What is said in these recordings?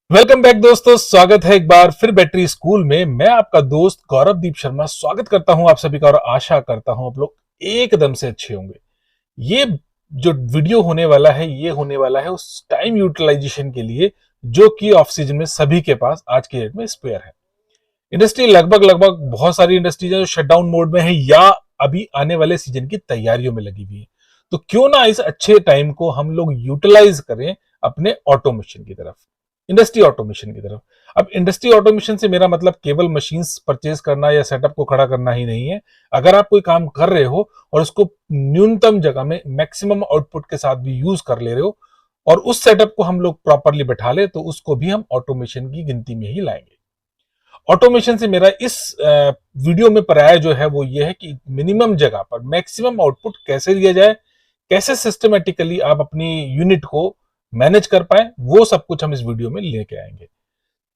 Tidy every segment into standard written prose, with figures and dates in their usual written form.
Welcome back दोस्तों, स्वागत है एक बार फिर बैटरी स्कूल में। मैं आपका दोस्त गौरवदीप शर्मा स्वागत करता हूं आप सभी का और आशा करता हूं आप लोग एकदम से अच्छे होंगे। ये जो वीडियो होने वाला है ये होने वाला है उस टाइम यूटिलाइजेशन के लिए जो कि ऑफ सीजन में सभी के पास आज के डेट में स्पेयर है। इंडस्ट्री लगभग लगभग बहुत सारी इंडस्ट्रीज है जो शटडाउन मोड में है या अभी आने वाले सीजन की तैयारियों में लगी हुई है। तो क्यों ना इस अच्छे टाइम को हम लोग यूटिलाइज करें अपने ऑटोमेशन की तरफ, इंडस्ट्री ऑटोमेशन की तरफ। अब इंडस्ट्री ऑटोमेशन से मेरा मतलब केवल मशीन्स परचेज करना या सेटअप को खड़ा करना ही नहीं है। अगर आप कोई काम कर रहे हो और उसको न्यूनतम जगह में मैक्सिमम आउटपुट के साथ भी यूज कर ले रहे हो और उस सेटअप को हम लोग प्रॉपरली बैठा ले तो उसको भी हम ऑटोमेशन की गिनती में ही लाएंगे। ऑटोमेशन से मेरा इस वीडियो में पर्याय जो है वो ये है कि मिनिमम जगह पर मैक्सिमम आउटपुट कैसे लिया जाए, कैसे सिस्टमेटिकली आप अपनी यूनिट को मैनेज कर पाए, वो सब कुछ हम इस वीडियो में लेके आएंगे।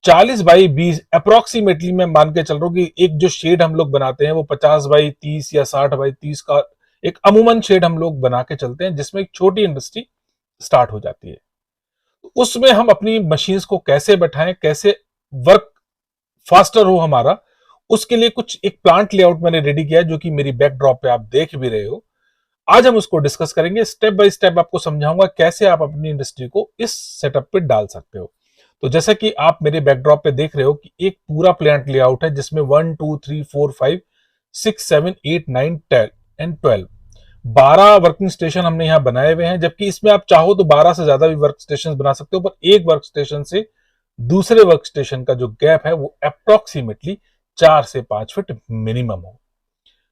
40x20 अप्रोक्सीमेटली मैं मान के चल रहा हूं कि एक जो शेड हम लोग बनाते हैं वो 50x30 या 60x30 का एक अमूमन शेड हम लोग बना के चलते हैं जिसमें एक छोटी इंडस्ट्री स्टार्ट हो जाती है। तो उसमें हम अपनी मशीन्स को कैसे बैठाएं, कैसे वर्क फास्टर हो हमारा, उसके लिए कुछ एक प्लांट लेआउट मैंने रेडी किया है जो कि मेरी बैकड्रॉप पे आप देख भी रहे हो। आज हम उसको डिस्कस करेंगे, स्टेप बाय स्टेप आपको समझाऊंगा कैसे आप अपनी इंडस्ट्री को इस सेटअप पे डाल सकते हो। तो जैसा कि आप मेरे बैकड्रॉप पे देख रहे हो कि एक पूरा प्लांट लेआउट है जिसमें 1 2 3 4 5 6 7 8 9 10 एंड 12 12 वर्किंग स्टेशन हमने यहाँ बनाए हुए हैं। जबकि इसमें आप चाहो तो 12 से ज्यादा भी वर्क स्टेशन बना सकते हो, पर एक वर्क स्टेशन से दूसरे वर्क स्टेशन का जो गैप है वो अप्रोक्सीमेटली 4 से 5 फीट मिनिमम हो।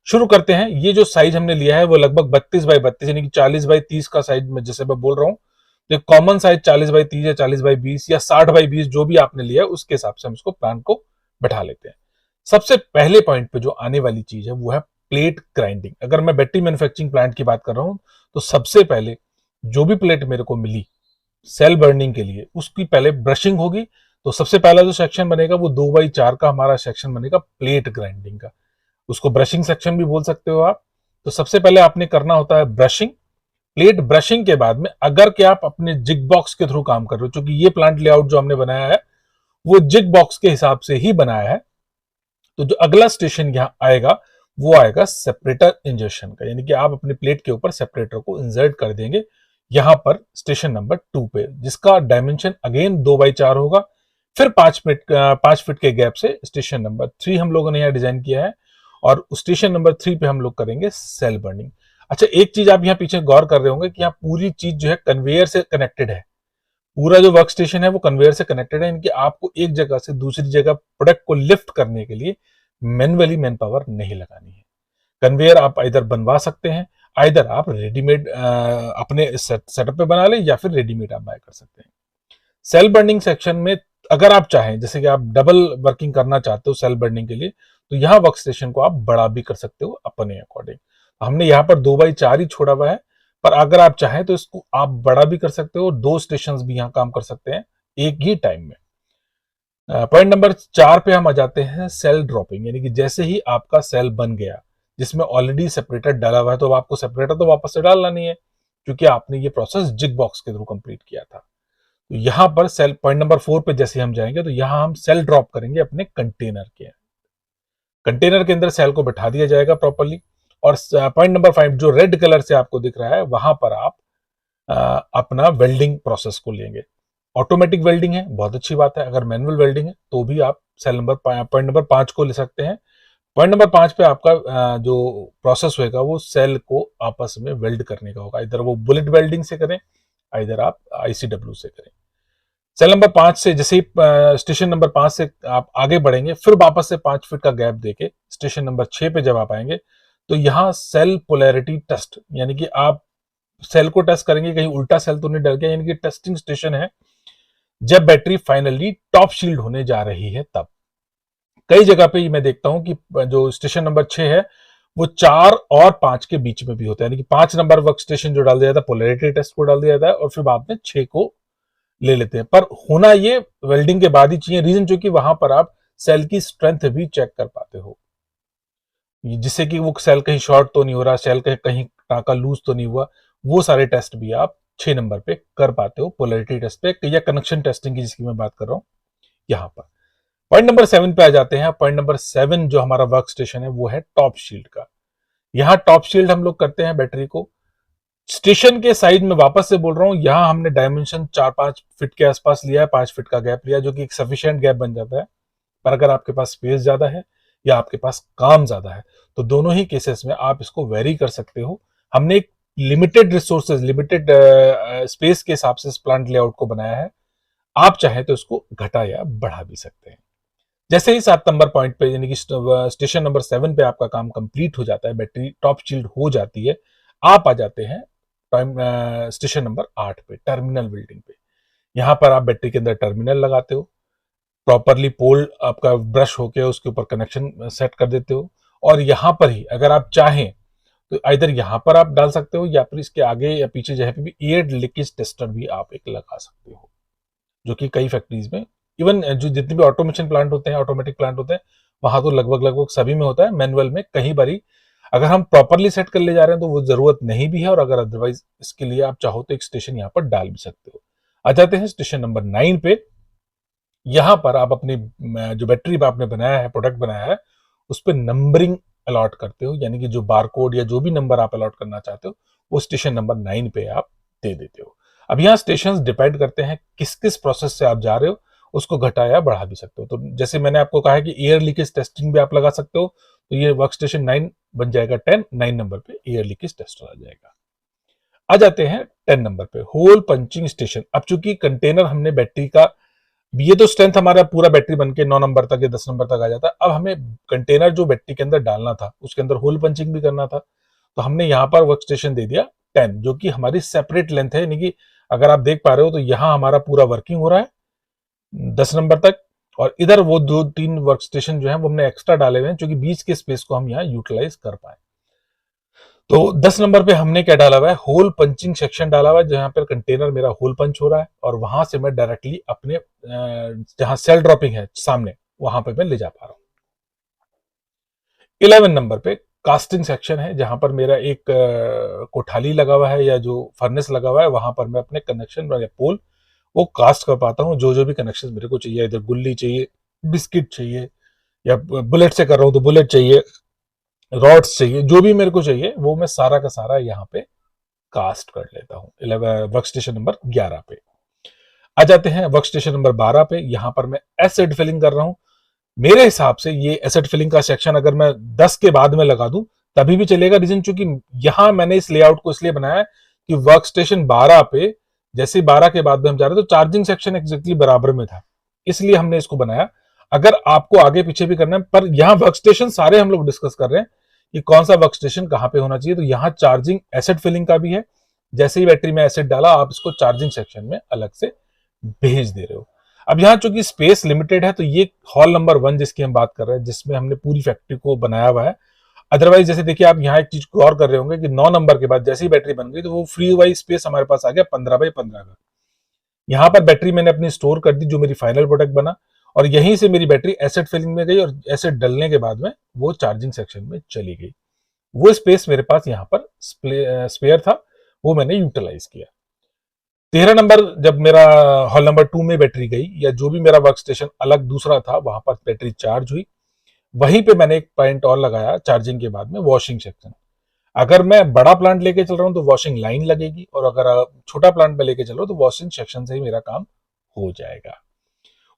शुरू करते हैं। ये जो साइज हमने लिया है वो लगभग 32x32 यानी कि 40x30 का साइज में जैसे मैं बोल रहा हूं। तो कॉमन साइज 40x30 या 40x20 या 60x20 जो भी आपने लिया है उसके हिसाब से हम इसको प्लान को बैठा लेते हैं। सबसे पहले पॉइंट पे जो आने वाली चीज है वो है प्लेट ग्राइंडिंग। अगर मैं बैटरी मैन्युफैक्चरिंग प्लांट की बात कर रहा हूं तो सबसे पहले जो भी प्लेट मेरे को मिली सेल बर्निंग के लिए उसकी पहले ब्रशिंग होगी। तो सबसे पहला जो सेक्शन बनेगा वो 2x4 का हमारा सेक्शन बनेगा प्लेट ग्राइंडिंग का। उसको ब्रशिंग सेक्शन भी बोल सकते हो आप। तो सबसे पहले आपने करना होता है ब्रशिंग। प्लेट ब्रशिंग के बाद में अगर कि आप अपने जिग बॉक्स के थ्रू काम कर रहे हो, क्योंकि ये प्लांट लेआउट जो हमने बनाया है वो जिग बॉक्स के हिसाब से ही बनाया है, तो जो अगला स्टेशन यहाँ आएगा वो आएगा सेपरेटर इंजर्शन का, यानी कि आप अपने प्लेट के ऊपर सेपरेटर को इंसर्ट कर देंगे यहां पर स्टेशन नंबर 2 पे, जिसका डायमेंशन अगेन 2x4 होगा। फिर 5 फीट के गैप से स्टेशन नंबर 3 हम लोगों ने यहाँ डिजाइन किया है और स्टेशन नंबर 3 पे हम लोग करेंगे सेल बर्निंग। अच्छा, एक चीज आप यहाँ पीछे गौर कर रहे होंगे कि यहाँ पूरी चीज जो है कन्वेयर से कनेक्टेड है। पूरा जो वर्क स्टेशन है वो कन्वेयर से कनेक्टेड है, इनकी आपको एक जगह से दूसरी जगह प्रोडक्ट को लिफ्ट करने के लिए मैनुअली मैन पावर नहीं लगानी है। कन्वेयर आप इधर बनवा सकते हैं, इधर आप रेडीमेड अपने सेटअप पे बना लें या फिर रेडीमेड आप बाय कर सकते हैं। सेल बर्निंग सेक्शन में अगर आप चाहें, जैसे कि आप डबल वर्किंग करना चाहते हो सेल बर्निंग के लिए, तो यहाँ वर्क स्टेशन को आप बड़ा भी कर सकते हो अपने अकॉर्डिंग। हमने यहाँ पर 2x4 ही छोड़ा हुआ है, पर अगर आप चाहें तो इसको आप बड़ा भी कर सकते हो, 2 स्टेशन भी यहाँ काम कर सकते हैं एक ही टाइम में। पॉइंट नंबर 4 पे हम आ जाते हैं सेल ड्रॉपिंग, यानी कि जैसे ही आपका सेल बन गया जिसमें ऑलरेडी सेपरेटर डाला हुआ है तो आपको सेपरेटर तो वापस से डालना नहीं है क्योंकि आपने ये प्रोसेस जिग बॉक्स के थ्रू कंप्लीट किया था। तो यहां पर सेल पॉइंट नंबर 4 पे जैसे हम जाएंगे तो यहां हम सेल ड्रॉप करेंगे अपने कंटेनर के अंदर सेल को बैठा दिया जाएगा प्रॉपरली। और पॉइंट नंबर 5 जो रेड कलर से आपको दिख रहा है वहां पर आप अपना वेल्डिंग प्रोसेस को लेंगे। ऑटोमेटिक वेल्डिंग है, बहुत अच्छी बात है। अगर मैनुअल वेल्डिंग है तो भी आप सेल नंबर पॉइंट नंबर 5 को ले सकते हैं। पॉइंट नंबर 5 पे आपका जो प्रोसेस होगा वो सेल को आपस में वेल्ड करने का होगा। इधर वो बुलेट वेल्डिंग से करें, इधर आप आईसीडब्ल्यू से करें। सेल नंबर 5 से जैसे ही स्टेशन नंबर 5 से आप आगे बढ़ेंगे फिर वापस से 5 फीट का गैप देके स्टेशन नंबर 6 पे जब आप आएंगे तो यहाँ सेल पोलैरिटी टेस्ट, यानी कि आप सेल को टेस्ट करेंगे कहीं उल्टा सेल तो नहीं डल गया, यानी कि टेस्टिंग स्टेशन है जब बैटरी फाइनली टॉप शील्ड होने जा रही है तब। कई जगह पे मैं देखता हूं कि जो स्टेशन नंबर 6 है वो 4 और 5 के बीच में भी होता है, यानी कि 5 नंबर वर्क स्टेशन जो डाल दिया जाता है पोलैरिटी टेस्ट को डाल दिया जाता है और फिर बाद में 6 को ले लेते हैं। पर होना ये वेल्डिंग के बाद ही चाहिए, रीजन चूंकि वहां पर आप सेल की स्ट्रेंथ भी चेक कर पाते हो, जिससे कि वो सेल कहीं शॉर्ट तो नहीं हो रहा, सेल कहीं टाका लूज तो नहीं हुआ, वो सारे टेस्ट भी आप 6 नंबर पे कर पाते हो पोलैरिटी टेस्ट पे या कनेक्शन टेस्टिंग की जिसकी मैं बात कर रहा हूँ यहां पर। पॉइंट नंबर 7 पे आ जाते हैं। पॉइंट नंबर 7 जो हमारा वर्क स्टेशन है वो है टॉप शील्ड का। यहाँ टॉप शील्ड हम लोग करते हैं बैटरी को स्टेशन के साइड में, वापस से बोल रहा हूं, यहां हमने डायमेंशन 4-5 फीट के आसपास लिया है, 5 फीट का गैप लिया, जो कि एक सफिशिएंट गैप बन जाता है। पर अगर आपके पास स्पेस ज्यादा है या आपके पास काम ज्यादा है तो दोनों ही केसेस में आप इसको वेरी कर सकते हो। हमने एक लिमिटेड रिसोर्सेज, लिमिटेड स्पेस के हिसाब से इस प्लांट लेआउट को बनाया है। आप चाहे तो इसको घटा या बढ़ा भी सकते हैं। जैसे ही 7 नंबर पॉइंट पे यानी कि स्टेशन नंबर 7 पे आपका काम कंप्लीट हो जाता है, बैटरी टॉप शील्ड हो जाती है, आप आ जाते हैं टाइम स्टेशन नंबर 8 पे, टर्मिनल बिल्डिंग पे। यहां पर आप बैटरी के अंदर टर्मिनल लगाते हो, प्रॉपरली पोल आपका ब्रश होके उसके ऊपर कनेक्शन सेट कर देते हो। और यहां पर ही अगर आप चाहें तो इधर यहां पर आप डाल सकते हो या फिर इसके आगे या पीछे जहां पे भी एयर लीकेज टेस्टर भी आप एक लगा सकते हो, जो कि कई फैक्ट्रीज में, इवन जो जितने भी ऑटोमेशन प्लांट होते हैं, ऑटोमेटिक प्लांट होते हैं, वहां तो लगभग लगभग सभी में होता है। मैनुअल में कहीं बारी अगर हम प्रॉपरली सेट कर ले जा रहे हैं तो वो जरूरत नहीं भी है, और अगर अदरवाइज इसके लिए आप चाहो तो एक स्टेशन यहाँ पर डाल भी सकते हो। आ जाते हैं स्टेशन नंबर 9 पे। यहां पर आप अपनी जो बैटरी आपने बनाया है, प्रोडक्ट बनाया है, उस पर नंबरिंग अलॉट करते हो, यानी कि जो बारकोड या जो भी नंबर आप अलॉट करना चाहते हो वो स्टेशन नंबर 9 पे आप दे देते हो। अब यहाँ स्टेशन डिपेंड करते हैं किस किस प्रोसेस से आप जा रहे हो, उसको घटा या बढ़ा भी सकते हो। तो जैसे मैंने आपको कहा है कि एयर लीकेज टेस्टिंग भी आप लगा सकते हो, तो ये वर्क स्टेशन 9 बन जाएगा 10, 9 नंबर पे एयर लीकेज टेस्टर आ जाएगा। आ जाते हैं 10 नंबर पे, होल पंचिंग स्टेशन। अब चूंकि कंटेनर हमने बैटरी का, ये तो स्ट्रेंथ हमारा पूरा बैटरी बन के 9 नंबर तक या 10 नंबर तक आ जाता है। अब हमें कंटेनर जो बैटरी के अंदर डालना था उसके अंदर होल पंचिंग भी करना था, तो हमने यहाँ पर वर्क स्टेशन दे दिया 10, जो कि हमारी सेपरेट लेंथ है। यानी कि अगर आप देख पा रहे हो तो यहाँ हमारा पूरा वर्किंग हो रहा है 10 नंबर तक, और इधर वो 2-3 वर्क स्टेशन जो है वो हमने एक्स्ट्रा डाले हुए हैं, जो कि बीच के स्पेस को हम यहाँ यूटिलाइज कर पाए। तो 10 नंबर पे हमने क्या डाला हुआ है, होल पंचिंग सेक्शन डाला हुआ है, जहां पर कंटेनर मेरा होल पंच हो रहा है, और वहां से मैं डायरेक्टली अपने जहां सेल ड्रॉपिंग है सामने, वहां पे मैं ले जा पा रहा हूं। 11 नंबर पे कास्टिंग सेक्शन है, जहां पर मेरा एक कोठाली लगा हुआ है या जो फर्नेस लगा हुआ है, वहां पर मैं अपने कनेक्शन या पोल वो कास्ट कर पाता हूँ। जो जो भी कनेक्शन मेरे को चाहिए, इधर गुल्ली चाहिए, बिस्किट चाहिए, या बुलेट से कर रहा हूँ तो बुलेट चाहिए, रॉड्स चाहिए, जो भी मेरे को चाहिए वो मैं सारा का सारा यहाँ पे कास्ट कर लेता हूँ। वर्क स्टेशन नंबर 11 पे आ जाते हैं। वर्क स्टेशन नंबर 12 पे यहाँ पर मैं एसिड फिलिंग कर रहा हूँ। मेरे हिसाब से ये एसिड फिलिंग का सेक्शन अगर मैं 10 के बाद में लगा दूं तभी भी चलेगा। रीजन चूंकि यहां मैंने इस लेआउट को इसलिए बनाया है कि वर्क स्टेशन 12 पे जैसे 12 के बाद में हम जा रहे थे तो चार्जिंग सेक्शन एग्जैक्टली बराबर में था, इसलिए हमने इसको बनाया। अगर आपको आगे पीछे भी करना है, पर यहाँ वर्क स्टेशन सारे हम लोग डिस्कस कर रहे हैं कि कौन सा वर्क स्टेशन कहां पे होना चाहिए। तो यहाँ चार्जिंग एसिड फिलिंग का भी है, जैसे ही बैटरी में एसिड डाला आप इसको चार्जिंग सेक्शन में अलग से भेज दे रहे हो। अब यहाँ चूंकि स्पेस लिमिटेड है तो ये हॉल नंबर 1 जिसकी हम बात कर रहे हैं, जिसमें हमने पूरी फैक्ट्री को बनाया हुआ है। अदरवाइज जैसे देखिए आप यहाँ एक चीज गौर कर रहे होंगे कि 9 नंबर के बाद जैसे ही बैटरी बन गई तो वो फ्री वाइज स्पेस हमारे पास आ गया 15x15 का। यहाँ पर बैटरी मैंने अपनी स्टोर कर दी, जो मेरी फाइनल प्रोडक्ट बना, और यहीं से मेरी बैटरी एसिड फिलिंग में गई और एसिड डलने के बाद में वो चार्जिंग सेक्शन में चली गई। वो स्पेस मेरे पास यहाँ पर स्पेयर था, वो मैंने यूटिलाइज किया। 13 नंबर जब मेरा हॉल नंबर 2 में बैटरी गई, या जो भी मेरा वर्क स्टेशन अलग दूसरा था वहां पर बैटरी चार्ज हुई, वहीं पे मैंने एक पॉइंट और लगाया चार्जिंग के बाद में, वॉशिंग सेक्शन। अगर मैं बड़ा प्लांट लेके चल रहा हूं तो वॉशिंग लाइन लगेगी, और अगर छोटा प्लांट में लेके चल रहा हूं तो वॉशिंग सेक्शन से ही मेरा काम हो जाएगा।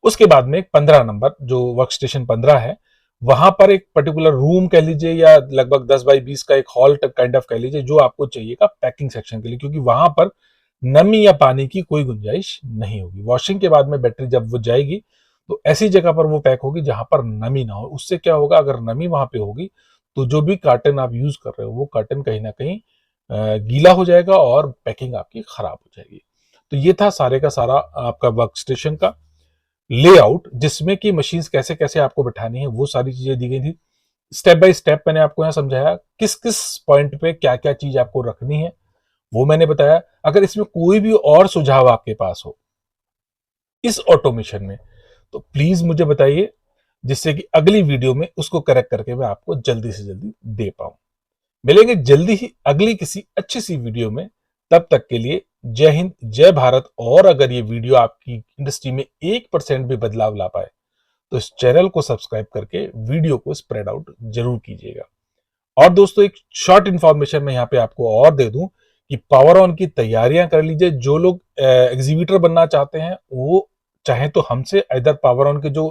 उसके बाद में 15 नंबर जो वर्क स्टेशन 15 है, वहां पर एक पर्टिकुलर रूम कह लीजिए या लगभग 10x20 का एक हॉल काइंड ऑफ कह लीजिए, जो आपको चाहिएगा पैकिंग सेक्शन के लिए, क्योंकि वहां पर नमी या पानी की कोई गुंजाइश नहीं होगी। वॉशिंग के बाद में बैटरी जब वो जाएगी तो ऐसी जगह पर वो पैक होगी जहां पर नमी ना हो। उससे क्या होगा, अगर नमी वहां पे होगी तो जो भी कार्टन आप यूज कर रहे हो वो कार्टन कहीं ना कहीं गीला हो जाएगा और पैकिंग आपकी खराब हो जाएगी। तो ये था सारे का सारा आपका वर्क स्टेशन का लेआउट, जिसमें कि मशीन्स कैसे कैसे आपको बैठानी है वो सारी चीजें दी गई थी। स्टेप बाय स्टेप मैंने आपको यहाँ समझाया किस किस पॉइंट पे क्या क्या चीज आपको रखनी है, वो मैंने बताया। अगर इसमें कोई भी और सुझाव आपके पास हो इस ऑटोमेशन में तो प्लीज मुझे बताइए, जिससे कि अगली वीडियो में उसको करेक्ट करके मैं आपको जल्दी से जल्दी दे पाऊं। मिलेंगे जल्दी ही अगली किसी अच्छी सी वीडियो में, तब तक के लिए जय हिंद, जय भारत। और अगर ये वीडियो आपकी इंडस्ट्री में 1% भी बदलाव ला पाए तो इस चैनल को सब्सक्राइब करके वीडियो को स्प्रेड आउट जरूर कीजिएगा। और दोस्तों एक शॉर्ट इंफॉर्मेशन मैं यहाँ पे आपको और दे दूं कि पावर ऑन की तैयारियां कर लीजिए। जो लोग एग्जीबिटर बनना चाहते हैं वो चाहे तो हमसे इधर पावर ऑन के जो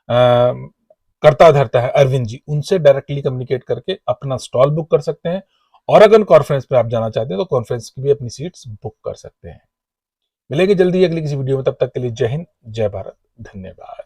करता धरता है अरविंद जी, उनसे डायरेक्टली कम्युनिकेट करके अपना स्टॉल बुक कर सकते हैं। और अगर कॉन्फ्रेंस पे आप जाना चाहते हैं तो कॉन्फ्रेंस की भी अपनी सीट्स बुक कर सकते हैं। मिलेंगे जल्दी अगली किसी वीडियो में, तब तक के लिए जय हिंद, जय भारत, धन्यवाद।